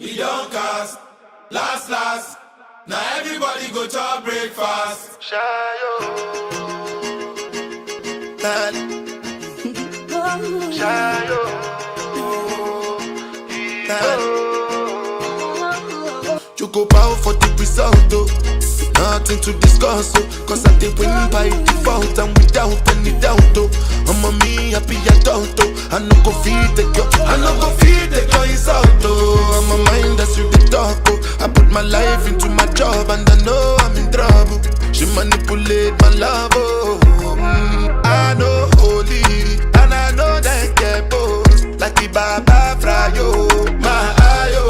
We don't cast, last. Now everybody go to breakfast. Shayo. Shayo. You go bow for the result, oh. Nothing to discuss, oh. Cause I did win by default and without any doubt, oh. I'm a me happy adult, oh. I no go feed the girl, it's out, oh. I'm a mind that's you the talk, oh. I put my life into my job and I know I'm in trouble. She manipulate my love, oh. I know holy and I know that get both. Like the Baba Frayo, my ayo,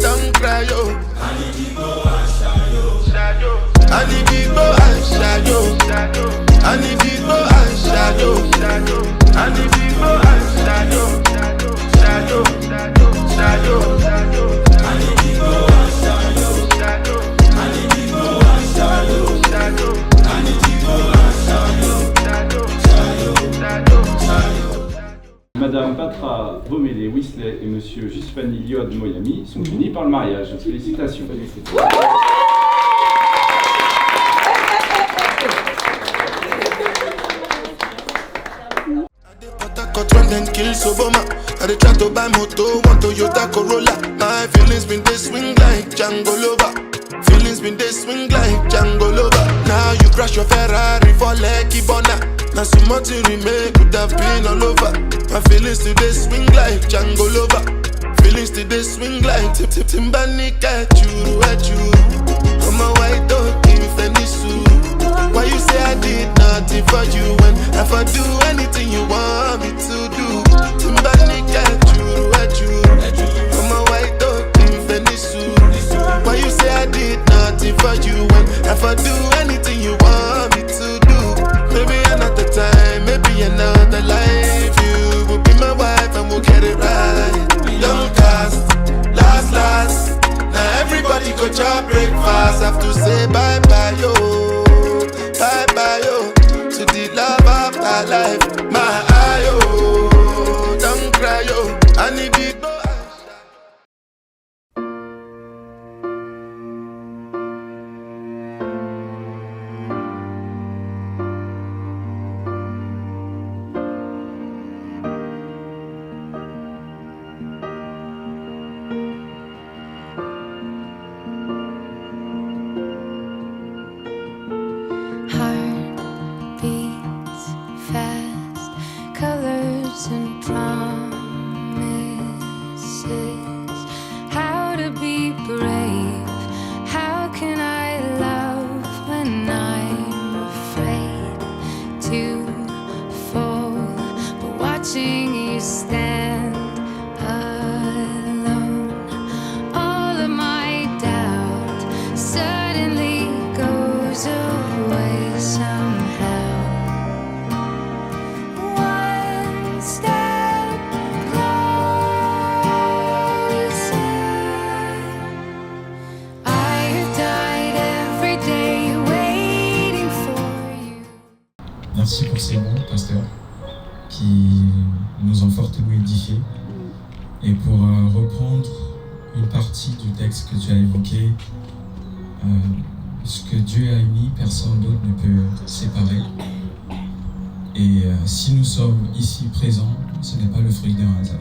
don't cry, yo. I need to go and shayo. I need to go and shayo. I need to go and shayo. I need to go and shayo. Shayo. I need to go and shayo. I need to go and shayo. I need to go and shayo. Madame Patra Bomélé Wisley et Monsieur Gispani Liod Moyami sont unis par le mariage. Félicitations. Run then kill Soboma. I dey try to buy moto, one Toyota Corolla. My feelings been they swing like Django Lover. Feelings been they swing like Django Lover. Now you crash your Ferrari for Lucky Bona. Now some more to remake could have been all over. My feelings today swing like Django Lover. Feelings today swing like Timbani at you. I'm a white dog in Fenisu. Why you say I did nothing for you when if I do anything you want me to do? Timbani at you. I'm a white dog in Fenisu. Why you say I did nothing for you when if I do anything you want me to do? Maybe another time, maybe another life. You will be my wife and we'll get it right. We don't cast, last. Now everybody go to breakfast. Have to say bye-bye, yo. Bye-bye, yo. To the love of my life. My ayo, don't cry, yo. I need it. And promises, how to be brave, how can I love when I'm afraid to fall, but watching you stand alone, all of my doubt suddenly goes away somehow. Merci pour ces mots, pasteur, qui nous ont fortement édifiés. Et pour reprendre une partie du texte que tu as évoqué, ce que Dieu a uni, personne d'autre ne peut séparer. Et si nous sommes ici présents, ce n'est pas le fruit d'un hasard.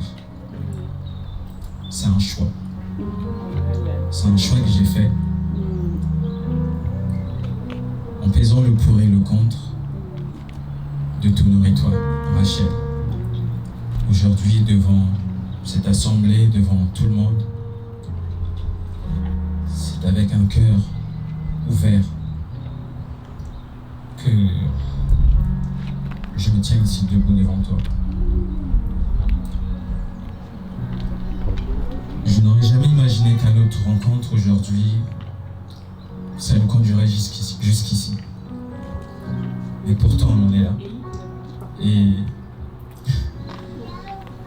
C'est un choix. C'est un choix que j'ai fait. En pesant le pour et le contre, de tout nourrir-toi, Rachel. Aujourd'hui, devant cette assemblée, devant tout le monde, c'est avec un cœur ouvert que je me tiens ici debout devant toi. Je n'aurais jamais imaginé qu'à notre rencontre aujourd'hui, ça nous conduirait jusqu'ici. Et pourtant, on en est là. Et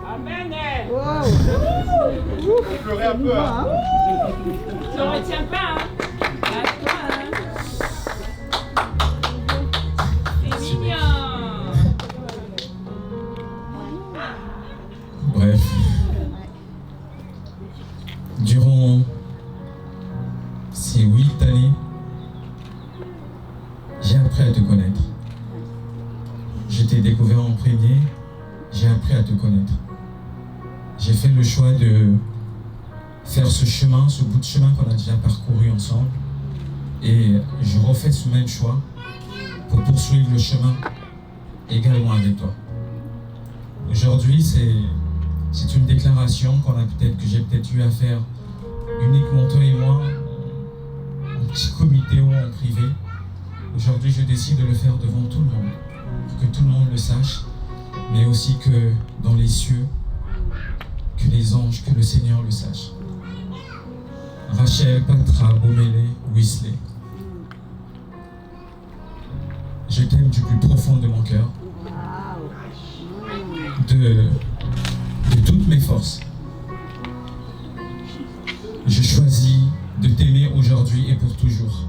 Amen. Wow. Pleurer un peu, hein. Je ne retiens pas, hein. C'est mignon. bref, Durant ces 8 années, j'ai appris à te connaître. Je t'ai découvert en premier, j'ai appris à te connaître. J'ai fait le choix de faire ce chemin, ce bout de chemin qu'on a déjà parcouru ensemble. Et je refais ce même choix pour poursuivre le chemin également avec toi. Aujourd'hui, c'est une déclaration que j'ai peut-être eu à faire uniquement toi et moi, en petit comité ou en privé. Aujourd'hui, je décide de le faire devant tout le monde, pour que tout le monde le sache, mais aussi que dans les cieux, que les anges, que le Seigneur le sache. Rachel Patra Bomele Weasley, je t'aime du plus profond de mon cœur, de toutes mes forces. Je choisis de t'aimer aujourd'hui et pour toujours.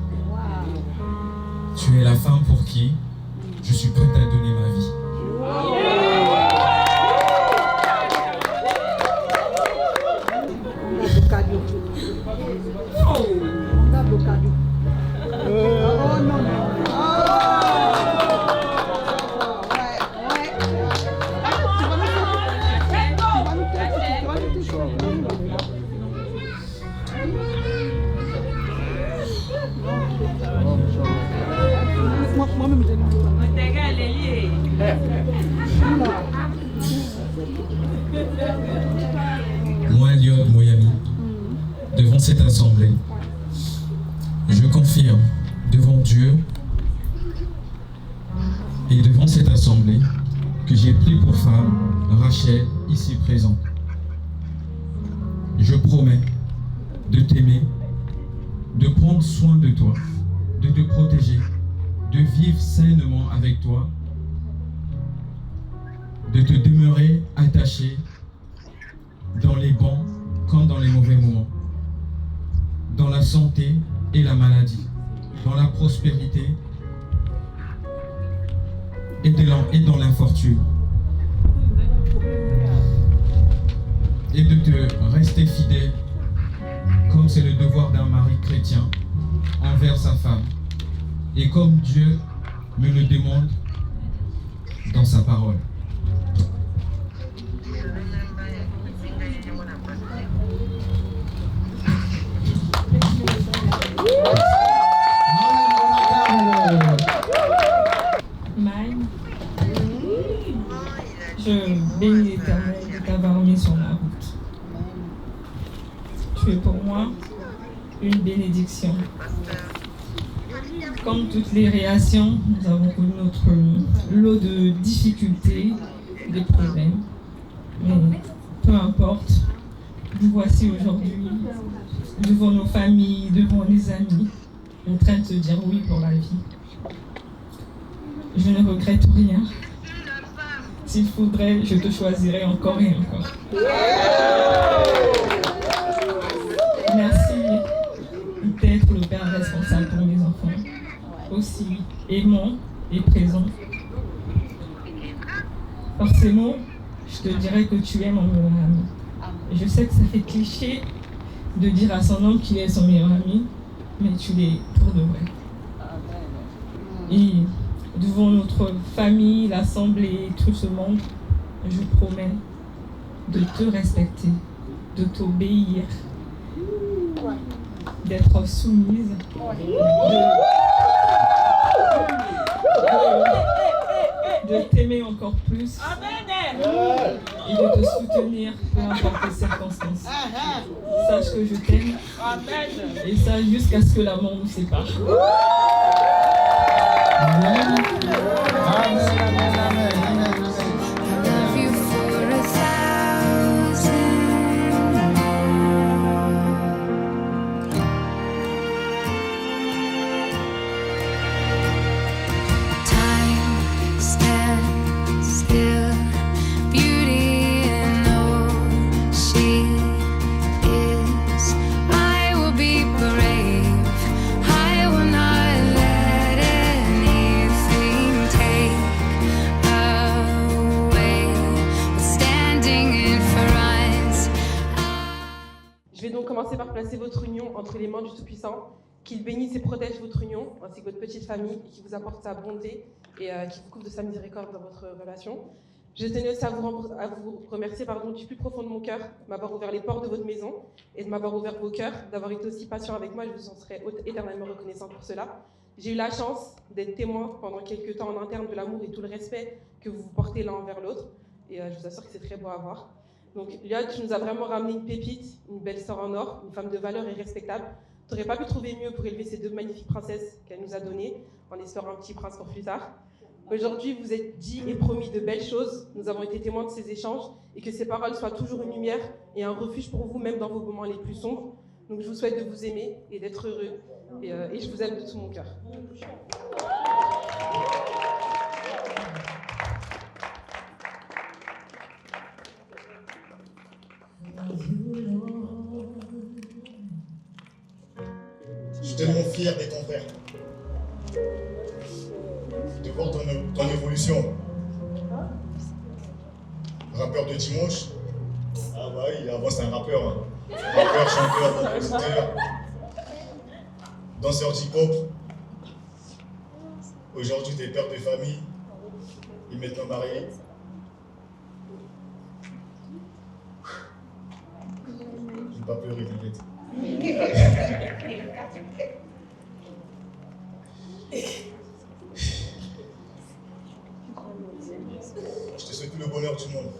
Tu es la femme pour qui je suis prête à donner ma vie. Moi, Eliud Moyami, devant cette assemblée, je confirme devant Dieu et devant cette assemblée que j'ai pris pour femme Rachel ici présente. Je promets de t'aimer, de prendre soin de toi, de te protéger, de vivre sainement avec toi, de te demeurer attaché dans les bons comme dans les mauvais moments, dans la santé et la maladie, dans la prospérité et dans l'infortune, et de te rester fidèle comme c'est le devoir d'un mari chrétien envers sa femme et comme Dieu me le demande dans sa parole. Mine, je bénis l'Éternel de t'avoir mis sur la route. Tu es pour moi une bénédiction. Comme toutes les réactions, nous avons connu notre lot de difficultés, de problèmes. Mais peu importe, nous voici aujourd'hui devant nos familles, devant les amis, en train de se dire oui pour la vie. Je ne regrette rien. S'il faudrait, je te choisirai encore et encore. Merci d'être le père responsable pour mes enfants, aussi aimant et présent. Forcément, je te dirais que tu es mon meilleur ami. Et je sais que ça fait cliché de dire à son homme qu'il est son meilleur ami, mais tu l'es pour de vrai. Et devant notre famille, l'assemblée, tout ce monde, je promets de te respecter, de t'obéir, d'être soumise, de t'aimer encore plus et de te soutenir peu importe les circonstances. Sache que je t'aime et ça jusqu'à ce que la mort nous sépare. Love you for 1,000 Time stands still, beauty in all she is. I will be brave, I will not let anything donc commencer par placer votre union entre les mains du Tout-Puissant, qu'il bénisse et protège votre union, ainsi que votre petite famille, et qu'il vous apporte sa bonté et qu'il vous couvre de sa miséricorde dans votre relation. Je tenais aussi à vous remercier du plus profond de mon cœur de m'avoir ouvert les portes de votre maison et de m'avoir ouvert vos cœurs, d'avoir été aussi patient avec moi. Je vous en serai éternellement reconnaissant pour cela. J'ai eu la chance d'être témoin pendant quelques temps en interne de l'amour et tout le respect que vous vous portez l'un envers l'autre. Et je vous assure que c'est très beau à voir. Donc Liot, tu nous as vraiment ramené une pépite, une belle sœur en or, une femme de valeur et respectable. Tu n'aurais pas pu trouver mieux pour élever ces deux magnifiques princesses qu'elle nous a données, en espérant un petit prince pour plus tard. Aujourd'hui, vous êtes dit et promis de belles choses. Nous avons été témoins de ces échanges et que ces paroles soient toujours une lumière et un refuge pour vous, même dans vos moments les plus sombres. Donc je vous souhaite de vous aimer et d'être heureux. Et je vous aime de tout mon cœur. Je suis tellement fier d'être ton frère. De voir ton évolution. Rappeur de dimanche. Ah bah oui, avant c'était un rappeur. Hein. Rappeur, chanteur, compositeur. Danseur d'hip-hop. Aujourd'hui, t'es père de famille. Et maintenant marié. Je vais pas pleurer, t'inquiète. Je te souhaite tout le bonheur du monde.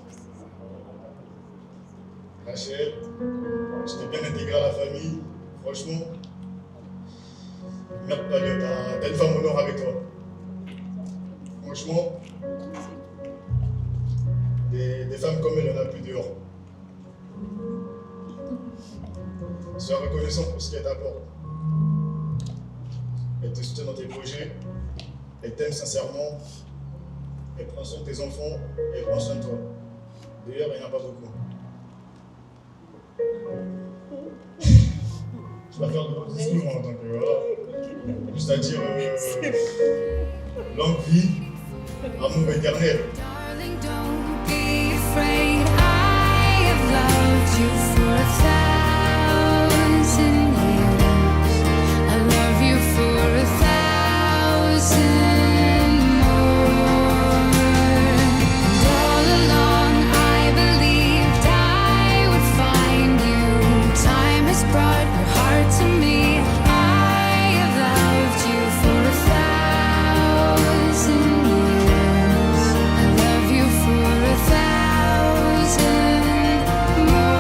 Rachel, je t'ai bien intégré à la famille. Franchement, merde pas, t'as une femme en or avec toi. Franchement, des femmes comme elle, il n'y en a plus dehors. Sois reconnaissant pour ce qu'elle t'apporte. Elle te soutient dans tes projets, elle t'aime sincèrement, elle prend soin de tes enfants, elle prend soin de toi. D'ailleurs, il n'y en a pas beaucoup. Je vais faire de gros discours en tant que voilà. Juste à dire longue vie, amour éternel. Darling, don't be afraid. I have loved you for 1,000 years. I love you for 1,000 more. And all along I believed I would find you. Time has brought your heart to me. I have loved you for 1,000 years. I love you for 1,000 more.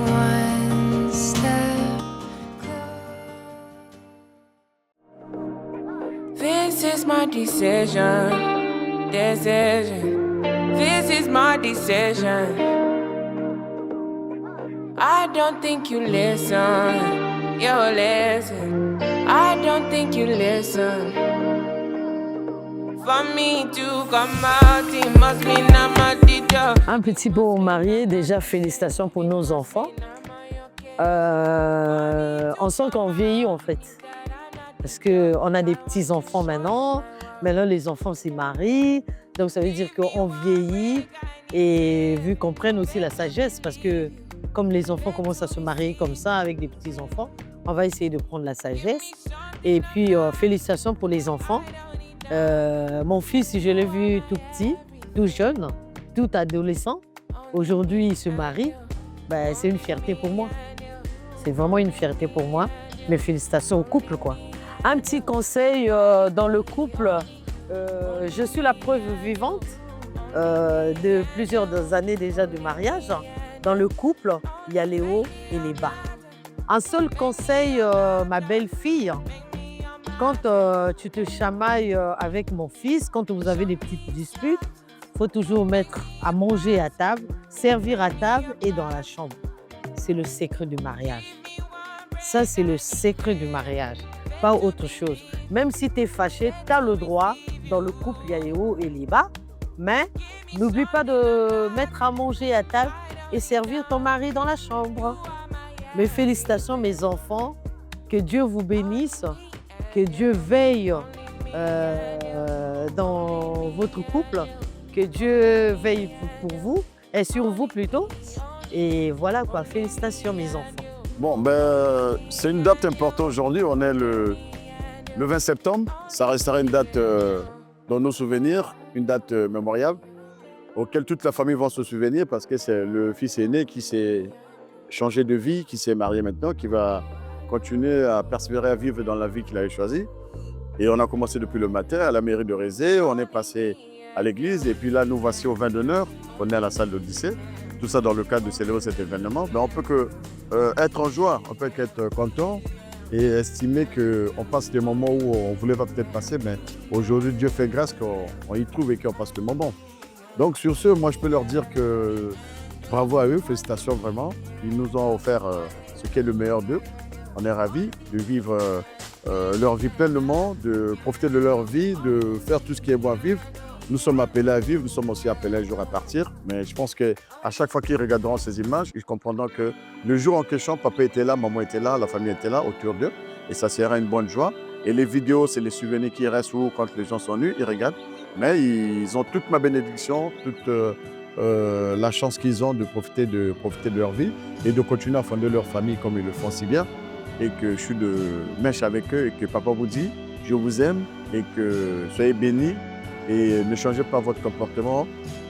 One step closer. This is my decision. This is my decision. I don't think you listen. You listen. I don't think you listen. For me to come out, it must be not my teacher. Un petit beau marié, déjà félicitations pour nos enfants. On sent qu'on vieillit en fait. Parce qu'on a des petits-enfants maintenant. Maintenant, les enfants se marient. Donc, ça veut dire qu'on vieillit. Et vu qu'on prenne aussi la sagesse, parce que comme les enfants commencent à se marier comme ça, avec des petits-enfants, on va essayer de prendre la sagesse. Et puis, félicitations pour les enfants. Mon fils, je l'ai vu tout petit, tout jeune, tout adolescent. Aujourd'hui, il se marie. Ben, c'est une fierté pour moi. C'est vraiment une fierté pour moi. Mes félicitations au couple, quoi. Un petit conseil dans le couple, je suis la preuve vivante de plusieurs années déjà de mariage. Dans le couple, il y a les hauts et les bas. Un seul conseil, ma belle-fille, quand tu te chamailles avec mon fils, quand vous avez des petites disputes, il faut toujours mettre à manger à table, servir à table et dans la chambre. C'est le secret du mariage. Ça, c'est le secret du mariage. pas autre chose. Même si tu es fâché, tu as le droit. Dans le couple, il y a les hauts et les bas. Mais n'oublie pas de mettre à manger à table et servir ton mari dans la chambre. Mes félicitations, mes enfants. Que Dieu vous bénisse. Que Dieu veille dans votre couple. Que Dieu veille pour vous, et sur vous plutôt. Et voilà quoi, félicitations mes enfants. Bon, ben, c'est une date importante aujourd'hui. On est le 20 septembre. Ça restera une date dans nos souvenirs, une date mémoriable, auquel toute la famille va se souvenir parce que c'est le fils aîné qui s'est changé de vie, qui s'est marié maintenant, qui va continuer à persévérer, à vivre dans la vie qu'il avait choisie. Et on a commencé depuis le matin à la mairie de Rézé, on est passé à l'église et puis là, nous voici au vin d'honneur. On est à la salle d'Odyssée. Tout ça dans le cadre de célébrer cet événement. Mais on peut que être en joie, on peut être content et estimer qu'on passe des moments où on ne voulait pas peut-être passer, mais aujourd'hui, Dieu fait grâce qu'on y trouve et qu'on passe le moment. Donc sur ce, moi je peux leur dire que bravo à eux, félicitations vraiment. Ils nous ont offert ce qui est le meilleur d'eux. On est ravis de vivre leur vie pleinement, de profiter de leur vie, de faire tout ce qui est bon à vivre. Nous sommes appelés à vivre, nous sommes aussi appelés un jour à partir. Mais je pense qu'à chaque fois qu'ils regarderont ces images, ils comprendront que le jour en question, papa était là, maman était là, la famille était là autour d'eux. Et ça sera une bonne joie. Et les vidéos, c'est les souvenirs qui restent où quand les gens sont nus, ils regardent. Mais ils ont toute ma bénédiction, toute la chance qu'ils ont de profiter de leur vie et de continuer à fonder leur famille comme ils le font si bien. Et que je suis de mèche avec eux et que papa vous dit, je vous aime et que soyez bénis. Et ne changez pas votre comportement.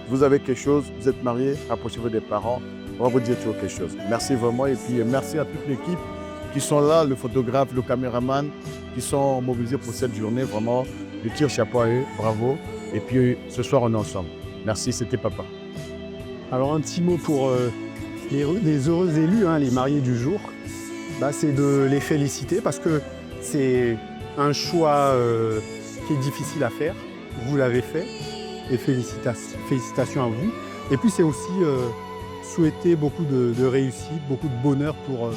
Vous avez quelque chose, vous êtes marié, rapprochez-vous des parents. On va vous dire toujours quelque chose. Merci vraiment et puis merci à toute l'équipe qui sont là, le photographe, le caméraman, qui sont mobilisés pour cette journée. Vraiment, je tire chapeau à eux, bravo. Et puis ce soir, on est ensemble. Merci, c'était papa. Alors un petit mot pour les heureux élus, hein, les mariés du jour. Bah, c'est de les féliciter parce que c'est un choix qui est difficile à faire. Vous l'avez fait et félicitations à vous. Et puis c'est aussi souhaiter beaucoup de réussite, beaucoup de bonheur pour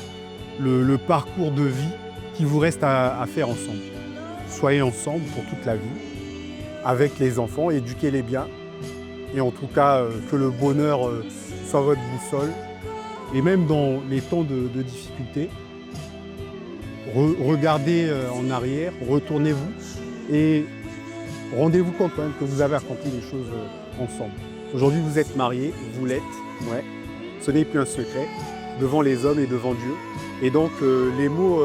le parcours de vie qui vous reste à faire ensemble. Soyez ensemble pour toute la vie, avec les enfants, éduquez-les bien. Et en tout cas, que le bonheur soit votre boussole. Et même dans les temps de difficulté, regardez en arrière, retournez-vous et rendez-vous compte quand même que vous avez accompli les choses ensemble. Aujourd'hui, vous êtes mariés, vous l'êtes, ouais. Ce n'est plus un secret, devant les hommes et devant Dieu. Et donc, les mots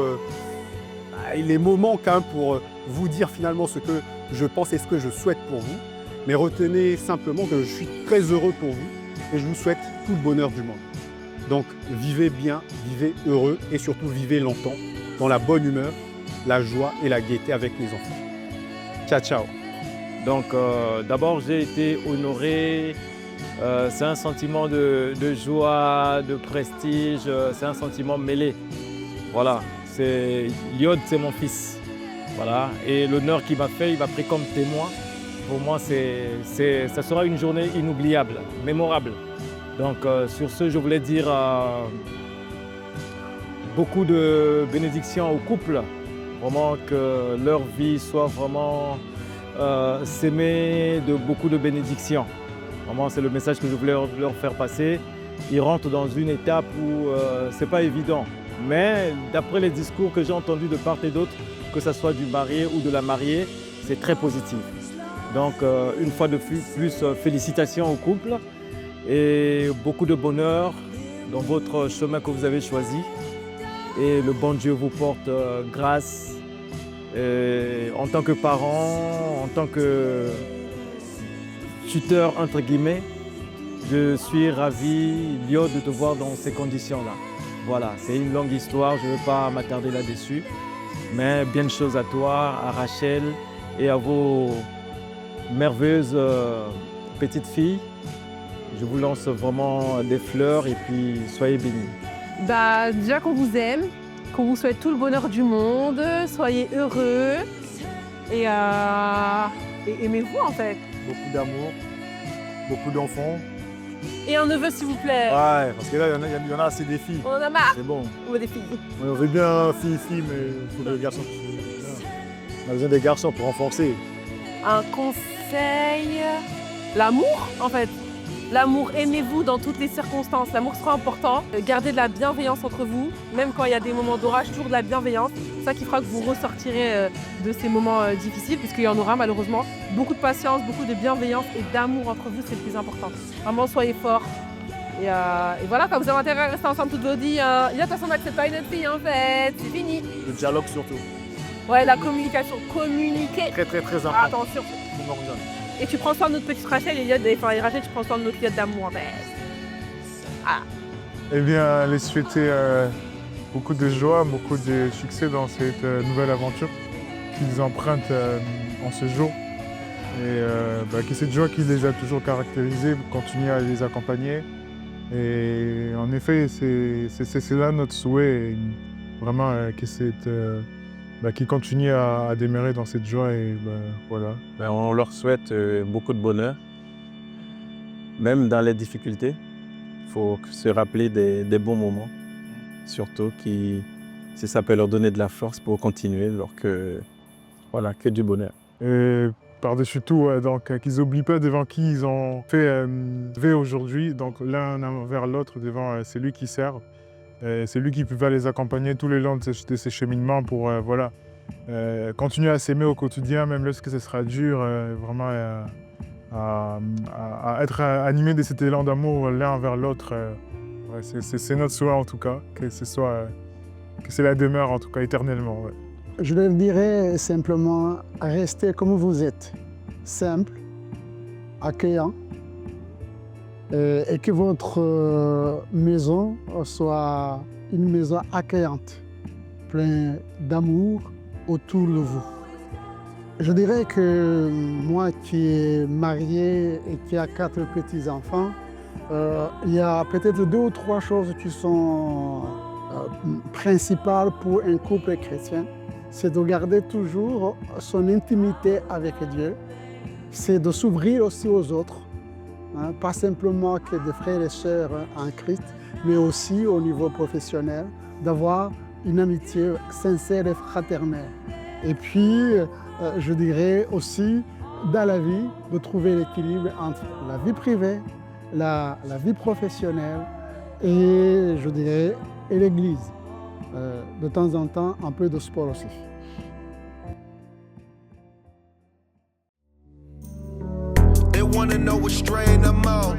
manquent hein, pour vous dire finalement ce que je pense et ce que je souhaite pour vous. Mais retenez simplement que je suis très heureux pour vous et je vous souhaite tout le bonheur du monde. Donc, vivez bien, vivez heureux et surtout vivez longtemps dans la bonne humeur, la joie et la gaieté avec les enfants. Ciao, ciao. Donc d'abord j'ai été honoré, c'est un sentiment de joie, de prestige, c'est un sentiment mêlé. Voilà, Liod c'est mon fils. Voilà, et l'honneur qu'il m'a fait, il m'a pris comme témoin. Pour moi ça sera une journée inoubliable, mémorable. Donc sur ce je voulais dire beaucoup de bénédictions au couple, vraiment que leur vie soit vraiment s'aimer de beaucoup de bénédictions. Vraiment, c'est le message que je voulais leur faire passer. Ils rentrent dans une étape où c'est pas évident. Mais d'après les discours que j'ai entendus de part et d'autre, que ce soit du marié ou de la mariée, c'est très positif. Donc, une fois de plus, félicitations au couple et beaucoup de bonheur dans votre chemin que vous avez choisi. Et le bon Dieu vous porte grâce. En tant que parent, en tant que tuteur, entre guillemets, je suis ravi, Lio, de te voir dans ces conditions-là. Voilà, c'est une longue histoire, je ne veux pas m'attarder là-dessus. Mais bien de choses à toi, à Rachel et à vos merveilleuses petites filles. Je vous lance vraiment des fleurs et puis soyez bénis. Bah, déjà qu'on vous aime, qu'on vous souhaite tout le bonheur du monde, soyez heureux et aimez-vous en fait. Beaucoup d'amour, beaucoup d'enfants. Et un neveu s'il vous plaît. Ouais, parce que là, il y en a assez des filles. On en a marre. C'est bon. On veut des filles. On veut bien filles, mais il faut des garçons. On a besoin des garçons pour renforcer. Un conseil, l'amour en fait. L'amour, aimez-vous dans toutes les circonstances. L'amour sera important. Gardez de la bienveillance entre vous, même quand il y a des moments d'orage, toujours de la bienveillance. C'est ça qui fera que vous ressortirez de ces moments difficiles, puisqu'il y en aura malheureusement. Beaucoup de patience, beaucoup de bienveillance et d'amour entre vous, c'est le plus important. Vraiment, soyez forts. Et voilà, quand vous avez intérêt à rester ensemble toute votre vie, il y a de toute façon, c'est pas une autre fille en fait, c'est fini. Le dialogue surtout. Ouais, la communication, communiquer. Très important. Attention. Et tu prends soin de notre petite Rachel, et Rachel, tu prends soin de notre lieu d'amour en fait. Ah. Eh bien, les souhaiter beaucoup de joie, beaucoup de succès dans cette nouvelle aventure qu'ils empruntent en ce jour. Et que cette joie qui les a toujours caractérisés, continuer à les accompagner. Et en effet, c'est là notre souhait, vraiment que qu'ils continuent à demeurer dans cette joie. Et voilà. On leur souhaite beaucoup de bonheur, même dans les difficultés. Il faut se rappeler des bons moments, surtout si ça peut leur donner de la force pour continuer, alors que du bonheur. Et par-dessus tout, qu'ils n'oublient pas devant qui ils ont fait aujourd'hui, donc l'un envers l'autre, devant celui qui sert. C'est lui qui va les accompagner tout le long de ces cheminements pour continuer à s'aimer au quotidien, même lorsque ce sera dur, vraiment à être animé de cet élan d'amour l'un envers l'autre. C'est notre souhait en tout cas, que c'est la demeure en tout cas éternellement. Ouais. Je leur dirais simplement, restez comme vous êtes, simple, accueillant, et que votre maison soit une maison accueillante, pleine d'amour autour de vous. Je dirais que moi qui est marié et qui a 4 petits-enfants, il y a peut-être 2 ou 3 choses qui sont principales pour un couple chrétien. C'est de garder toujours son intimité avec Dieu, c'est de s'ouvrir aussi aux autres, hein, pas simplement que des frères et sœurs en Christ, mais aussi au niveau professionnel, d'avoir une amitié sincère et fraternelle. Et puis, je dirais aussi, dans la vie, de trouver l'équilibre entre la vie privée, la vie professionnelle et, je dirais, et l'Église. De temps en temps, un peu de sport aussi. They wanna know what strain I'm on.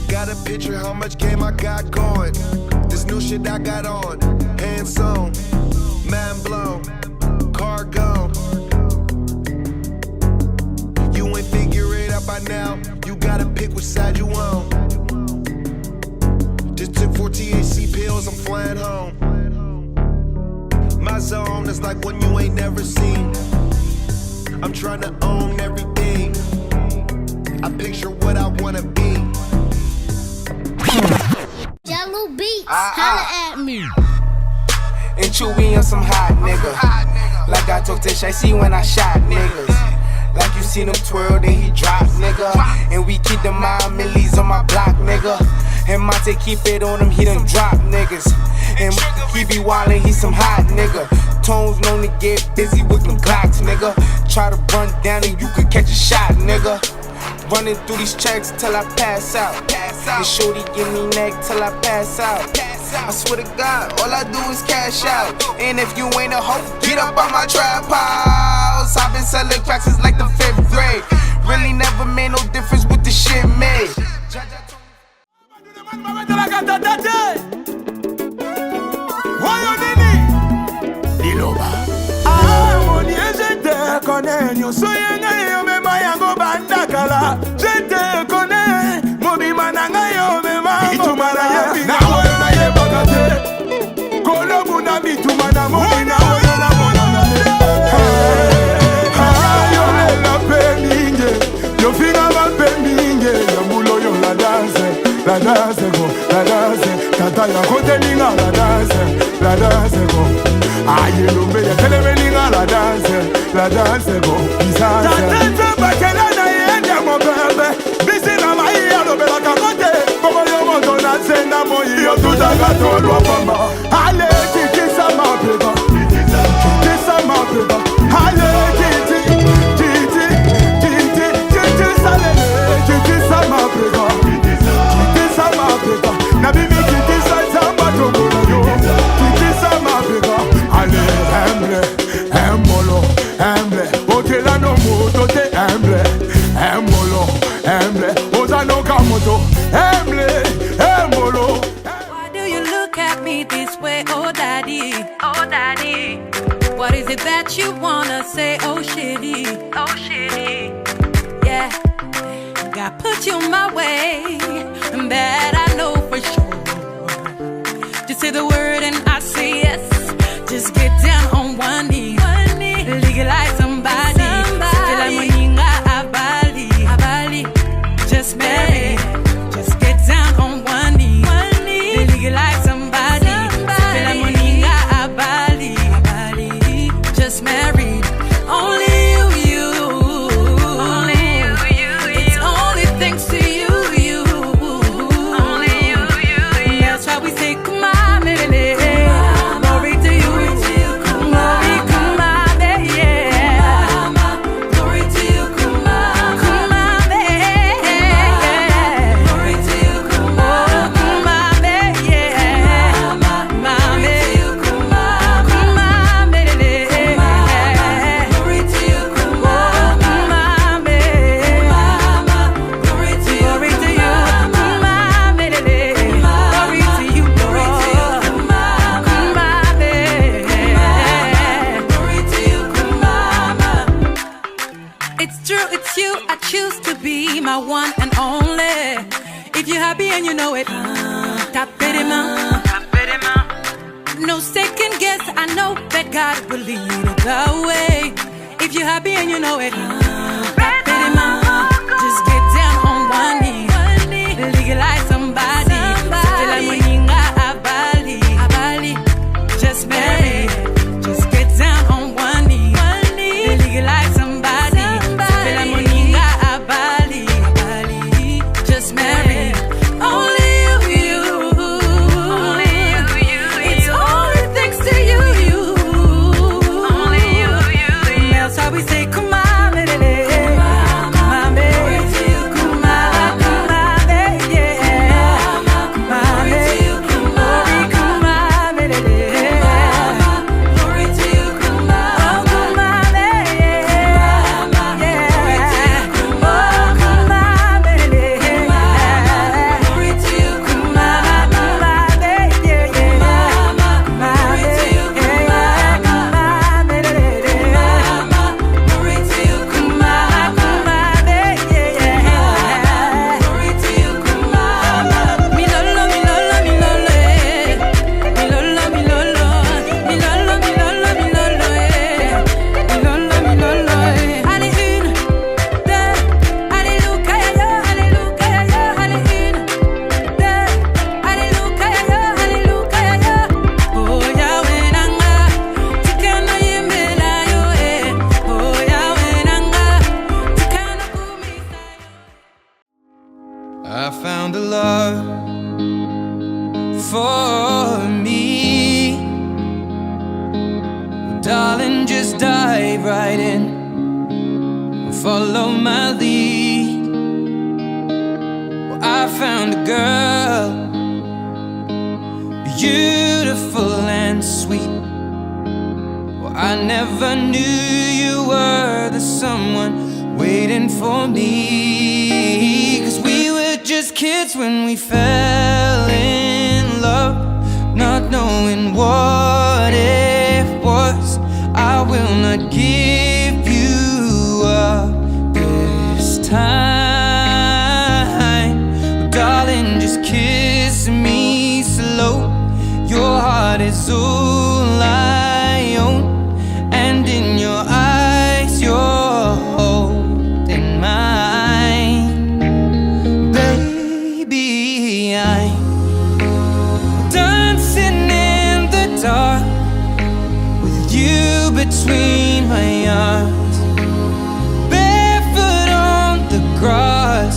Gotta picture how much game I got going. This new shit I got on. Hands on, man blown, car gone. You ain't figure it out by now. You gotta pick which side you on. Just took 4 THC pills, I'm flying home. My zone is like one you ain't never seen. I'm trying to own everything. I picture what I wanna be. Jello Beats, holla at me. And Chewy on some hot nigga. Like I told Tish, I see when I shot niggas. Like you seen him twirl, then he drop, nigga. And we keep the mind millies on my block, nigga. And Monte keep it on him, he done drop niggas. And he be wildin', he some hot nigga. Tones known to get busy with them Glocks, nigga. Try to run down and you could catch a shot, nigga. Running through these checks till I pass out. And shorty give me neck till I pass out. I swear to God, all I do is cash out. And if you ain't a hoe, get up on my trap house. I've been selling cracks since like the 5th grade. Really never made no difference with the shit made. Je te connais, mobima nanga yo mema bituma na ye na woyo na ye bagate kolo muna bituma na mobina woyo na mona yo le la peminge yo finga ba peminge yo mulo yo la danse go tata ya kote ninga la danse go aye lo be ya tele ninga la danse go pisance tata bakela na ye mo bebe bisi na mai ya lo be la kakote como yo monto na senda mo yo tuta gato lo pamba ale kiki sama peba ale moto, molo. Why do you look at me this way, oh daddy? Oh daddy. What is it that you wanna say, oh shitty? Oh shitty. Yeah, God put you my way, and that I know for sure. Just say the word and I say yes. Just get down on one knee. Legalize somebody. Just marry. Just get down on one knee. Legalize somebody. Just married. Only you. Only you. It's only thanks to you. Only you. That's why we say, come on, baby. Glory to you. Glory, come on, baby. Glory to you, come on. Come on, baby. Glory to you, come on. Come on, baby. My baby. Come on, baby. Glory to you, come on. Come on, baby. Glory to you, come on, baby. Glory to you, come on, baby. It's true, it's you. I choose to be my one and only. If you're happy and you know it, tap it in my. No second guess. I know that God will lead it the way. If you're happy and you know it, tap it in my. Just get down on one knee. Legalize somebody. Just marry. Just get down on one knee. Legalize somebody. Just marry. Only you. Only you. It's only thanks to you. Only you. That's why we say, come on, baby. Come on, baby. Come on, baby. Come on, baby. Glory, come on, baby. Glory to you, come on. Oh, come on, baby. Yeah. Oh, come on, baby. Glory to you, come on, baby. Yeah. Glory to you, come on, baby. Glory to you, come on, baby. Yeah. Glory to you, come on. Mi lolo, mi lolo, mi lolo, mi lolo, mi lolo, mi lolo, mi lolo, mi lolo, mi lolo, mi lolo. Allez une, deux, alléluia, alléluia, allez une, deux, alléluia, alléluia. Oh Yahweh nanga, tikana yembela yo Oh Yahweh nanga, tikana kumisa. I found a love for me. Well, darling, just dive right in. Follow my lead. Well, I found a girl, beautiful and sweet. Well, I never knew you were the someone waiting for me. 'Cause we were just kids when we fell in love, not knowing what it was. I will not give you up this time. Darling, just kiss me slow. Your heart is all I own, and in your eyes you're holding mine. Baby, I'm dancing in the dark with you between my arms, barefoot on the grass.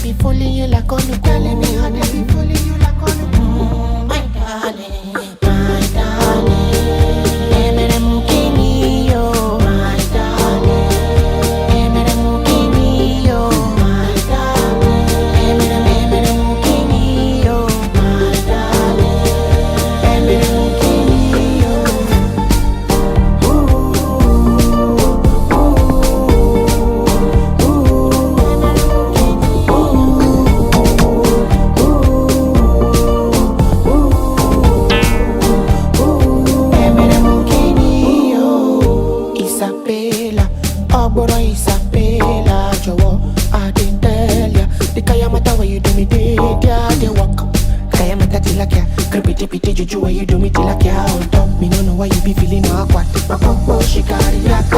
be fooling you like on the telling me how they be fooling you like on the my darling, my darling. Emere mukini yo, my darling. Emere mukini yo, my darling. Emere mukini yo, my darling. Emere mukini yo. Isabella, Ogboro Isabella, Jowo, I didn't tell ya. The Kayamata where you do me did ya, they walk. Kayamata tilakya, creepy pity juju where you do me tilakya. On top, me no know why you be feeling awkward. My popo shikari yak.